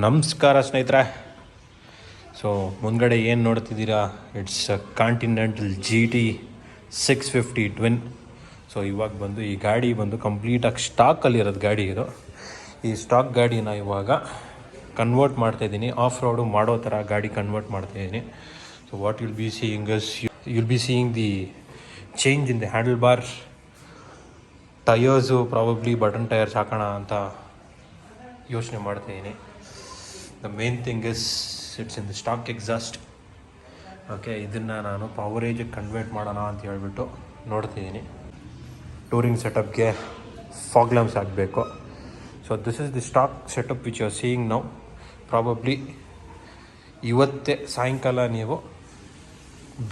ನಮಸ್ಕಾರ ಸ್ನೇಹಿತರೆ. ಸೊ ಮುಂದ್ಗಡೆ ಏನು ನೋಡ್ತಿದ್ದೀರಾ, it's continental GT 650 twin. So ಇವಾಗ ಬಂದು ಈ ಗಾಡಿ ಬಂದು ಕಂಪ್ಲೀಟಾಗಿ ಸ್ಟಾಕಲ್ಲಿರೋದು ಗಾಡಿ ಇದು. ಈ ಸ್ಟಾಕ್ ಗಾಡಿನ ಇವಾಗ ಕನ್ವರ್ಟ್ ಮಾಡ್ತಾಯಿದ್ದೀನಿ, ಆಫ್ ರೋಡು ಮಾಡೋ ಥರ ಗಾಡಿ ಕನ್ವರ್ಟ್ ಮಾಡ್ತಾಯಿದ್ದೀನಿ. So what you'll be seeing is you'll be seeing the change in the handle bar, tyres probably button tyres ಹಾಕೋಣ ಅಂತ ಯೋಚನೆ ಮಾಡ್ತಾಯಿದ್ದೀನಿ. The main thing is it's in the stock exhaust. Okay, ಇದನ್ನು ನಾನು ಪವರೇಜಿಗೆ ಕನ್ವರ್ಟ್ ಮಾಡೋಣ ಅಂತ ಹೇಳ್ಬಿಟ್ಟು ನೋಡ್ತಿದ್ದೀನಿ. ಟೂರಿಂಗ್ ಸೆಟಪ್ಗೆ ಫಾಗ್ ಲ್ಯಾಂಪ್ಸ್ ಆಗಬೇಕು. So this is the stock setup which you are seeing now. Probably ಇವತ್ತೇ ಸಾಯಂಕಾಲ ನೀವು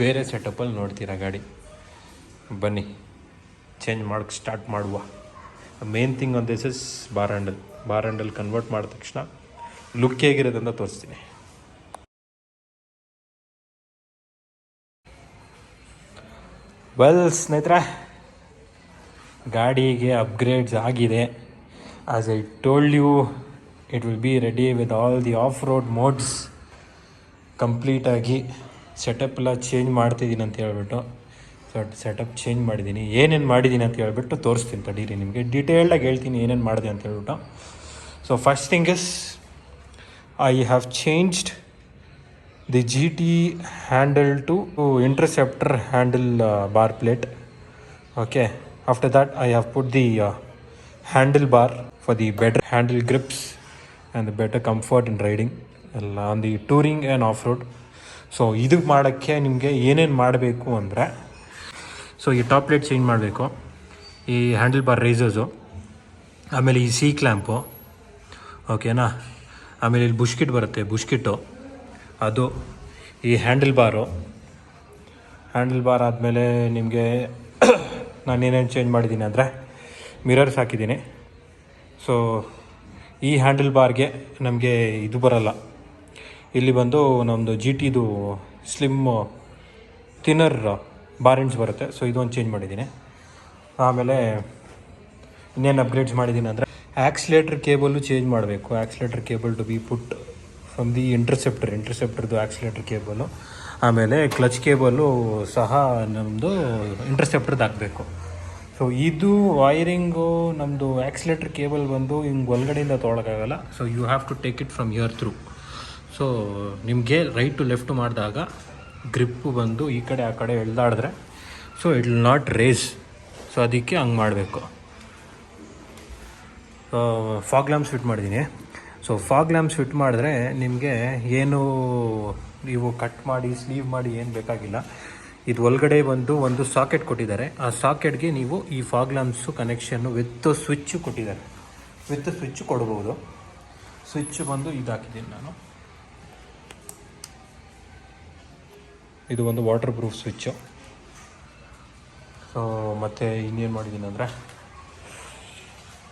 ಬೇರೆ ಸೆಟಪ್ಪಲ್ಲಿ ನೋಡ್ತೀರಾ ಗಾಡಿ. ಬನ್ನಿ ಚೇಂಜ್ ಮಾಡೋಕ್ಕೆ ಸ್ಟಾರ್ಟ್ ಮಾಡುವ. Main thing on this is bar handle convert ಮಾಡಿದ ತಕ್ಷಣ ಲುಕ್ ಹೇಗಿರೋದಂತ ತೋರಿಸ್ತೀನಿ. ವೆಲ್ ಸ್ನೇಹಿತರೆ, ಗಾಡಿಗೆ ಅಪ್ಗ್ರೇಡ್ಸ್ ಆಗಿದೆ. As I told you, it will be ready with all the off road mods. ಕಂಪ್ಲೀಟಾಗಿ ಸೆಟಪ್ ಎಲ್ಲ ಚೇಂಜ್ ಮಾಡ್ತಿದ್ದೀನಿ ಅಂತ ಹೇಳ್ಬಿಟ್ಟು ಸೆಟಪ್ ಚೇಂಜ್ ಮಾಡಿದ್ದೀನಿ. ಏನೇನು ಮಾಡಿದ್ದೀನಿ ಅಂತ ಹೇಳ್ಬಿಟ್ಟು ತೋರಿಸ್ತೀನಿ ತಡೀರಿ, ನಿಮಗೆ ಡೀಟೇಲ್ಡಾಗಿ ಹೇಳ್ತೀನಿ ಏನೇನು ಮಾಡಿದೆ ಅಂತ ಹೇಳ್ಬಿಟ್ಟು. So first thing is I have changed the GT handle to interceptor handle bar plate. Okay, after that I have put the handle bar for the better handle grips and the better comfort in riding on the touring and off-road. So ಇದು ಮಾಡೋಕ್ಕೆ ನಿಮಗೆ ಏನೇನು ಮಾಡಬೇಕು ಅಂದರೆ, so ಈ top plate change ಮಾಡಬೇಕು, ಈ handle bar risers, ಆಮೇಲೆ ಈ ಸಿ ಕ್ಲ್ಯಾಂಪು, ಓಕೆನಾ, ಆಮೇಲೆ ಇಲ್ಲಿ ಬುಷ್ಕಿಟ್ ಬರುತ್ತೆ, ಬುಷ್ಕಿಟ್ಟು ಅದು, ಈ ಹ್ಯಾಂಡಲ್ ಬಾರ್ ಆದಮೇಲೆ ನಿಮಗೆ ನಾನೇನೇನು ಚೇಂಜ್ ಮಾಡಿದ್ದೀನಿ ಅಂದರೆ ಮಿರರ್ಸ್ ಹಾಕಿದ್ದೀನಿ. ಸೊ ಈ ಹ್ಯಾಂಡಲ್ ಬಾರ್ಗೆ ನಮಗೆ ಇದು ಬರಲ್ಲ, ಇಲ್ಲಿ ಬಂದು ನಮ್ಮದು GTದು ಸ್ಲಿಮ್ ಥಿನ್ನರ್ ಬಾರ್ ಎಂಡ್ಸ್ ಬರುತ್ತೆ. ಸೊ ಇದೊಂದು ಚೇಂಜ್ ಮಾಡಿದ್ದೀನಿ. ಆಮೇಲೆ ಇನ್ನೇನು ಅಪ್ಗ್ರೇಡ್ಸ್ ಮಾಡಿದ್ದೀನಿ ಅಂದರೆ ಆಕ್ಸಿಲೇಟರ್ ಕೇಬಲ್ಲು ಚೇಂಜ್ ಮಾಡಬೇಕು. Accelerator cable to be put from the ಇಂಟರ್ಸೆಪ್ಟರ್ದು ಆಕ್ಸಿಲೇಟರ್ ಕೇಬಲು. ಆಮೇಲೆ ಕ್ಲಚ್ ಕೇಬಲ್ಲು ಸಹ ನಮ್ಮದು ಇಂಟರ್ಸೆಪ್ಟರ್ದು ಹಾಕಬೇಕು. ಸೊ ಇದು ವೈರಿಂಗು ನಮ್ಮದು ಆಕ್ಸಿಲೇಟರ್ ಕೇಬಲ್ ಬಂದು ಹಿಂಗೆ ಒಳಗಡೆಯಿಂದ ತೊಗೊಳಕ್ಕಾಗಲ್ಲ. So you have to take it from here through. So ನಿಮಗೆ ರೈಟ್ ಟು ಲೆಫ್ಟ್ ಮಾಡಿದಾಗ ಗ್ರಿಪ್ಪು ಬಂದು ಈ ಕಡೆ ಆ ಕಡೆ ಎಳ್ದಾಡಿದ್ರೆ so it will not race. So ಅದಕ್ಕೆ ಹಂಗೆ ಮಾಡಬೇಕು. ಫಾಗ್ ಲ್ಯಾಂಪ್ಸ್ ಫಿಟ್ ಮಾಡಿದ್ದೀನಿ. ಸೊ ಫಾಗ್ ಲ್ಯಾಂಪ್ಸ್ ಫಿಟ್ ಮಾಡಿದ್ರೆ ನಿಮಗೆ ಏನು ನೀವು ಕಟ್ ಮಾಡಿ ಸ್ಲೀವ್ ಮಾಡಿ ಏನು ಬೇಕಾಗಿಲ್ಲ. ಇದು ಒಳಗಡೆ ಬಂದು ಒಂದು ಸಾಕೆಟ್ ಕೊಟ್ಟಿದ್ದಾರೆ. ಆ ಸಾಕೆಟ್ಗೆ ನೀವು ಈ fog lamps connection with switch ಕೊಟ್ಟಿದ್ದಾರೆ. ವಿತ್ ಸ್ವಿಚ್ ಕೊಡ್ಬೋದು. ಸ್ವಿಚ್ ಬಂದು ಇದು ಹಾಕಿದ್ದೀನಿ ನಾನು. ಇದು ಒಂದು ವಾಟರ್ ಪ್ರೂಫ್ ಸ್ವಿಚ್ಚು. ಸೊ ಮತ್ತು ಇನ್ನೇನು ಮಾಡಿದ್ದೀನಿ ಅಂದರೆ,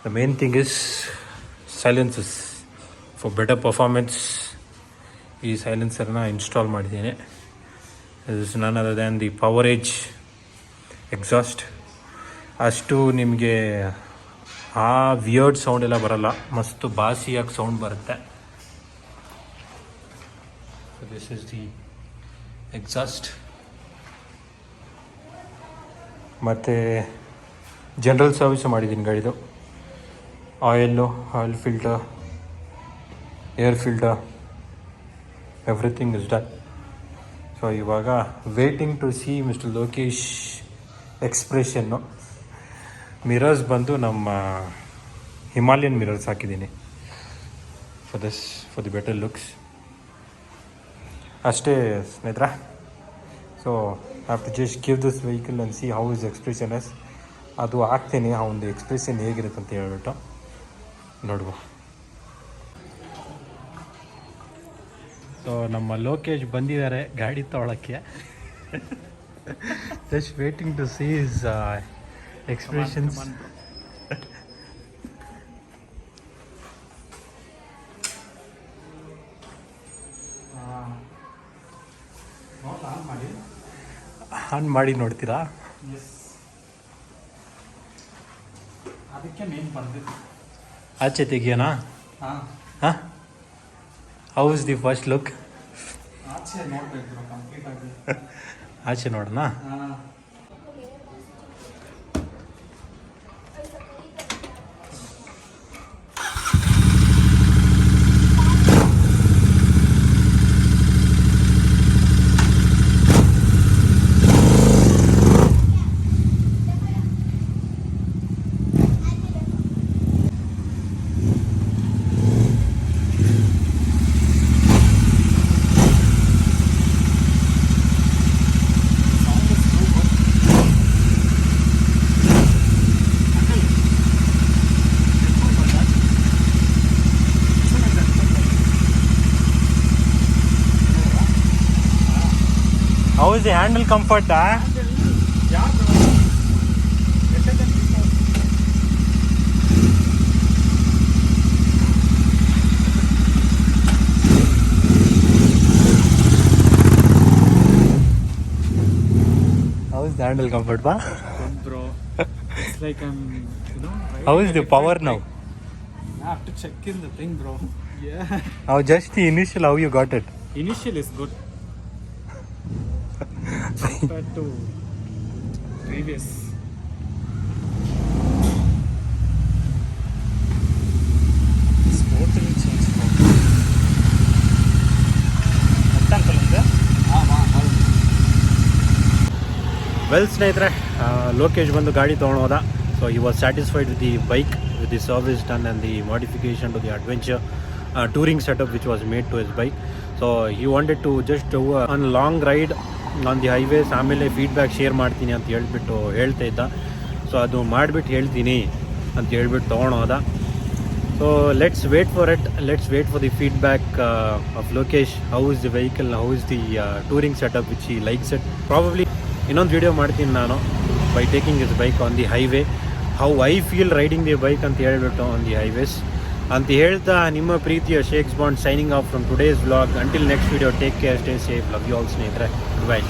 the main thing is silencers for better performance. ಈ ಸೈಲೆನ್ಸರ್ನ ಇನ್ಸ್ಟಾಲ್ ಮಾಡಿದ್ದೀನಿ. Is none other than the Powerage exhaust. ಅಷ್ಟು ನಿಮಗೆ ಆ ವಿಯರ್ಡ್ ಸೌಂಡ್ ಎಲ್ಲ ಬರಲ್ಲ, ಮಸ್ತು ಬಾಸಿಯಾಗಿ ಸೌಂಡ್ ಬರುತ್ತೆ. So this is the exhaust. ಮತ್ತು ಜನರಲ್ ಸರ್ವಿಸು ಮಾಡಿದ್ದೀನಿ ಗಾಡಿದು. Oil filter, air filter, everything is done. So ಇವಾಗ waiting to see mister Lokesh ಎಕ್ಸ್ಪ್ರೆಷನ್ನು. ಮಿರರ್ಸ್ ಬಂದು ನಮ್ಮ ಹಿಮಾಲಯನ್ ಮಿರರ್ಸ್ ಹಾಕಿದ್ದೀನಿ ಫಾರ್ ದಿ ಬೆಟರ್ ಲುಕ್ಸ್. ಅಷ್ಟೇ ಸ್ನೇಹಿತರೆ. So I have to just give this vehicle and see how is expression is. ಅದು ಹಾಕ್ತೀನಿ, ಆ ಒಂದು ಎಕ್ಸ್ಪ್ರೆಷನ್ ಹೇಗಿರುತ್ತೆ ಅಂತ ಹೇಳ್ಬಿಟ್ಟು ನೋಡುವ. ಸೊ ನಮ್ಮ ಲೋಕೇಶ್ ಬಂದಿದ್ದಾರೆ ಗಾಡಿ ತೊಗೊಳಕ್ಕೆ. Just waiting to see his expressions. On ಮಾಡಿ ನೋಡ್ತೀರಾ? ಅದಕ್ಕೆ ಮೇನ್ ಬಂದಿದ್ದು ಆಚೆ ತೆಗಿಯೋಣ. ಹಾಂ how is the first look? ಆಚೆ ನೋಡ್ಬೇಕು ಬ್ರೋ ಕಂಪ್ಲೀಟ್ ಆಗಿ. ಆಚೆ ನೋಡೋಣ. How is the handle comfort? How is the handle comfort, pa? Good, bro. It's like I'm, How riding is a the different power bike. now? I have to check in the thing, bro. Yeah. How just the initial, how you got it? Initial is good. Compared to previous. It's totally changed, bro. Well ಸ್ನೇಹಿತರೆ, ಲೋಕೇಶ್ ಬಂದು ಗಾಡಿ ತೊಗೊಂಡು ಹೋದ. So he was satisfied with the bike, with the service done and the modification to the adventure touring setup which was made to his bike. So he wanted to just on long ride on the highways, ಆಮೇಲೆ feedback share ಮಾಡ್ತೀನಿ ಅಂತ ಹೇಳ್ತಾ ಇದ್ದ. So ಅದು ಮಾಡಿಬಿಟ್ಟು ಹೇಳ್ತೀನಿ ಅಂತ ಹೇಳ್ಬಿಟ್ಟು ತೊಗೊಂಡು ಹೋದ. So let's wait for it, let's wait for the feedback of Lokesh. How is the vehicle, how is the touring setup which he likes it. Probably ಇನ್ನೊಂದು ವಿಡಿಯೋ ಮಾಡ್ತೀನಿ ನಾನು by taking is bike on the highway, how I feel riding the bike ಅಂತ ಹೇಳ್ಬಿಟ್ಟು on the highways ಅಂತ ಹೇಳ್ತಾ, ನಿಮ್ಮ ಪ್ರೀತಿಯ shakes bond signing off from today's vlog. Until next video, take care, stay safe, love you all ಸ್ನೇಹಿತರೆ, by.